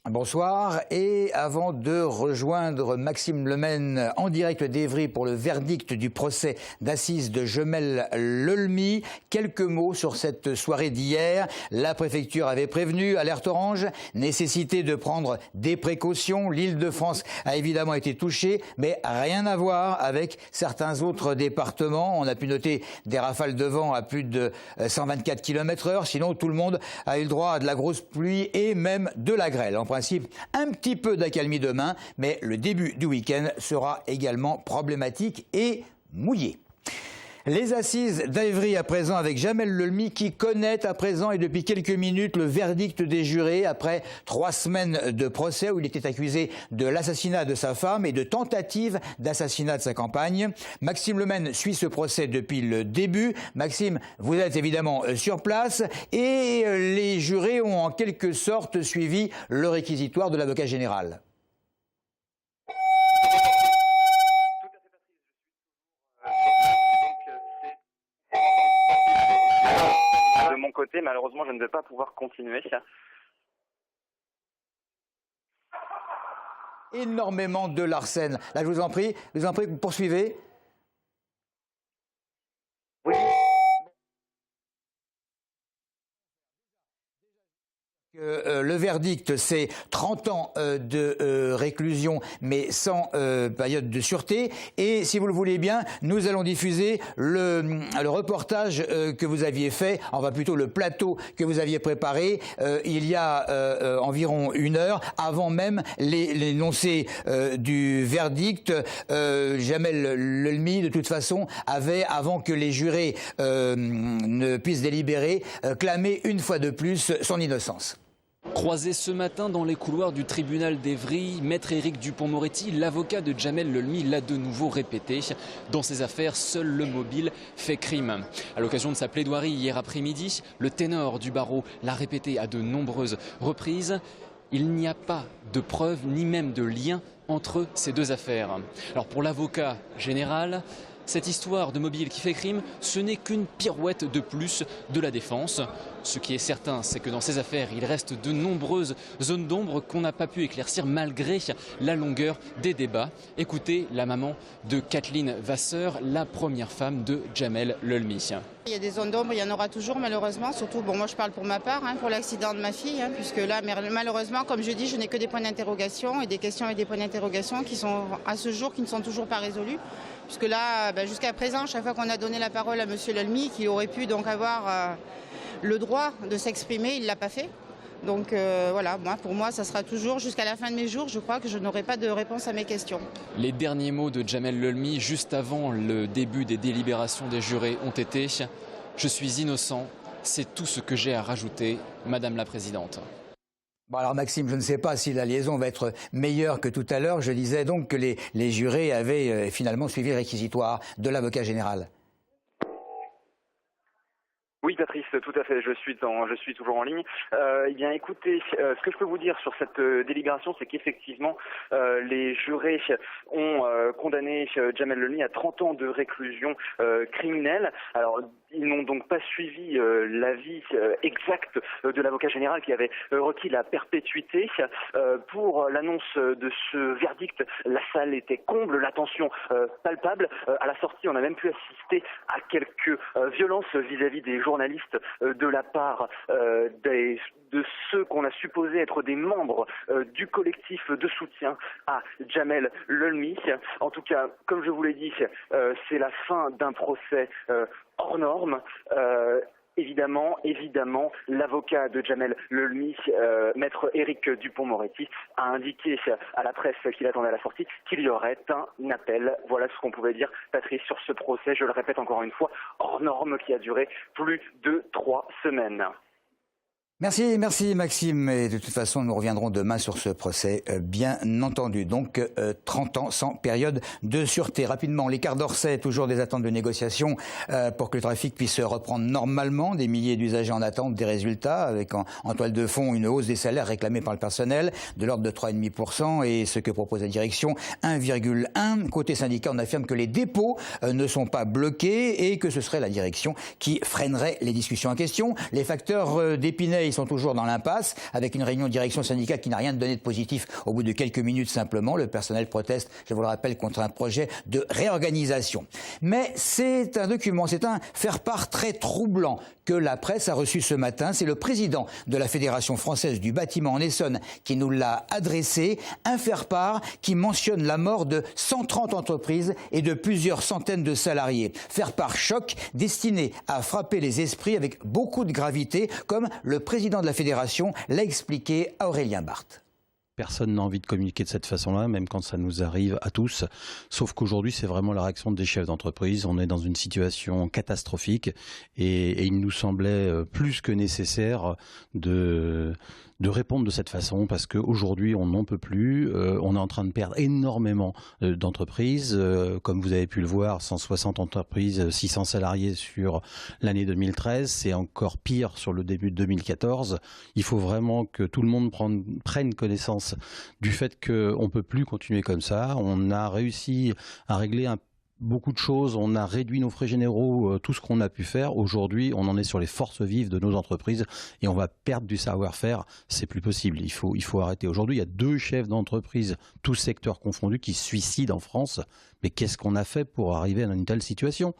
Bonsoir, et avant de rejoindre Maxime Lemaine en direct d'Évry pour le verdict du procès d'assises de Jamel Lelmi, quelques mots sur cette soirée d'hier. La préfecture avait prévenu, alerte orange, nécessité de prendre des précautions. L'Île-de-France a évidemment été touchée, mais rien à voir avec certains autres départements. On a pu noter des rafales de vent à plus de 124 km/h, sinon tout le monde a eu le droit à de la grosse pluie et même de la grêle. En principe, un petit peu d'accalmie demain, mais le début du week-end sera également problématique et mouillé. Les assises d'Évry à présent avec Jamel Lelmi qui connaît à présent et depuis quelques minutes le verdict des jurés après 3 semaines de procès où il était accusé de l'assassinat de sa femme et de tentative d'assassinat de sa compagne. Maxime Lemaine suit ce procès depuis le début. Maxime, vous êtes évidemment sur place et les jurés ont en quelque sorte suivi le réquisitoire de l'avocat général. De mon côté, malheureusement, je ne vais pas pouvoir continuer. Énormément de Larsen. Là, je vous en prie, poursuivez. Oui. Le verdict, c'est 30 ans de réclusion, mais sans période de sûreté. Et si vous le voulez bien, nous allons diffuser le reportage que vous aviez fait, enfin plutôt le plateau que vous aviez préparé il y a environ 1 heure, avant même l'énoncé du verdict. Jamel Lelmi, de toute façon, avait, avant que les jurés ne puissent délibérer, clamé une fois de plus son innocence. Croisé ce matin dans les couloirs du tribunal d'Évry, maître Éric Dupond-Moretti, l'avocat de Jamel Lelmi, l'a de nouveau répété. Dans ces affaires, seul le mobile fait crime. À l'occasion de sa plaidoirie hier après-midi, le ténor du barreau l'a répété à de nombreuses reprises. Il n'y a pas de preuves ni même de lien entre ces deux affaires. Alors pour l'avocat général, cette histoire de mobile qui fait crime, ce n'est qu'une pirouette de plus de la défense. Ce qui est certain, c'est que dans ces affaires, il reste de nombreuses zones d'ombre qu'on n'a pas pu éclaircir malgré la longueur des débats. Écoutez la maman de Kathleen Vasseur, la première femme de Jamel Lelmi. Il y a des zones d'ombre, il y en aura toujours malheureusement, surtout, bon moi je parle pour ma part, pour l'accident de ma fille, puisque là malheureusement, comme je dis, je n'ai que des points d'interrogation et des questions et des points d'interrogation qui sont à ce jour qui ne sont toujours pas résolus. Puisque là, jusqu'à présent, chaque fois qu'on a donné la parole à M. Lelmi, qui aurait pu donc avoir le droit de s'exprimer, il ne l'a pas fait. Donc voilà, pour moi, ça sera toujours jusqu'à la fin de mes jours, je crois que je n'aurai pas de réponse à mes questions. Les derniers mots de Jamel Lelmi, juste avant le début des délibérations des jurés, ont été « Je suis innocent, c'est tout ce que j'ai à rajouter, Madame la Présidente ». Bon alors Maxime, je ne sais pas si la liaison va être meilleure que tout à l'heure. Je disais donc que les jurés avaient finalement suivi le réquisitoire de l'avocat général. Oui, Patrice, tout à fait. Je suis toujours en ligne. Eh bien, écoutez, ce que je peux vous dire sur cette délibération, c'est qu'effectivement, les jurés ont condamné Jamel Lelmi à 30 ans de réclusion criminelle. Alors, ils n'ont donc pas suivi l'avis exact de l'avocat général qui avait requis la perpétuité. Pour l'annonce de ce verdict, la salle était comble, la tension palpable. À la sortie, on a même pu assister à quelques violences vis-à-vis des journalistes de la part de ceux qu'on a supposé être des membres du collectif de soutien à Jamel Lelmi. En tout cas, comme je vous l'ai dit, c'est la fin d'un procès hors norme. Évidemment, l'avocat de Jamel Lelmi, maître Éric Dupond-Moretti, a indiqué à la presse qu'il attendait à la sortie qu'il y aurait un appel. Voilà ce qu'on pouvait dire, Patrice, sur ce procès, je le répète encore une fois, hors norme qui a duré plus de 3 semaines. Merci Maxime. Et de toute façon, nous reviendrons demain sur ce procès, bien entendu. Donc, 30 ans sans période de sûreté. Rapidement, l'écart d'Orsay, toujours des attentes de négociation pour que le trafic puisse reprendre normalement. Des milliers d'usagers en attente des résultats, avec en toile de fond une hausse des salaires réclamés par le personnel de l'ordre de 3,5% et ce que propose la direction, 1,1%. Côté syndicat, on affirme que les dépôts ne sont pas bloqués et que ce serait la direction qui freinerait les discussions en question. Les facteurs d'Épinay, ils sont toujours dans l'impasse, avec une réunion de direction syndicale qui n'a rien donné de positif au bout de quelques minutes simplement. Le personnel proteste, je vous le rappelle, contre un projet de réorganisation. Mais c'est un document, c'est un faire-part très troublant que la presse a reçu ce matin. C'est le président de la Fédération française du bâtiment en Essonne qui nous l'a adressé. Un faire-part qui mentionne la mort de 130 entreprises et de plusieurs centaines de salariés. Faire-part choc destiné à frapper les esprits avec beaucoup de gravité, comme le président de la Fédération l'a expliqué à Aurélien Barthes. Personne n'a envie de communiquer de cette façon-là, même quand ça nous arrive à tous. Sauf qu'aujourd'hui, c'est vraiment la réaction des chefs d'entreprise. On est dans une situation catastrophique et il nous semblait plus que nécessaire de répondre de cette façon parce qu'aujourd'hui, on n'en peut plus. On est en train de perdre énormément d'entreprises. Comme vous avez pu le voir, 160 entreprises, 600 salariés sur l'année 2013. C'est encore pire sur le début de 2014. Il faut vraiment que tout le monde prenne connaissance du fait qu'on ne peut plus continuer comme ça. On a réussi à régler beaucoup de choses, on a réduit nos frais généraux, tout ce qu'on a pu faire. Aujourd'hui, on en est sur les forces vives de nos entreprises et on va perdre du savoir-faire. C'est plus possible. Il faut arrêter. Aujourd'hui, il y a 2 chefs d'entreprise, tous secteurs confondus, qui se suicident en France. Mais qu'est-ce qu'on a fait pour arriver à une telle situation ?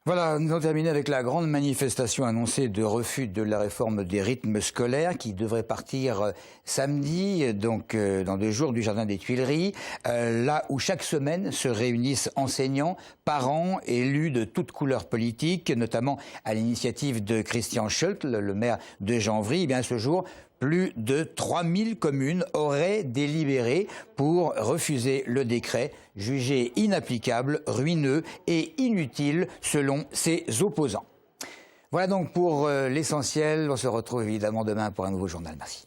Voilà, nous avons terminé avec la grande manifestation annoncée de refus de la réforme des rythmes scolaires qui devrait partir samedi, donc dans 2 jours, du Jardin des Tuileries, là où chaque semaine se réunissent enseignants, parents, élus de toutes couleurs politiques, notamment à l'initiative de Christian Schultz, le maire de Janvry. Eh bien, ce jour, plus de 3000 communes auraient délibéré pour refuser le décret, jugé inapplicable, ruineux et inutile selon ses opposants. Voilà donc pour l'essentiel. On se retrouve évidemment demain pour un nouveau journal. Merci.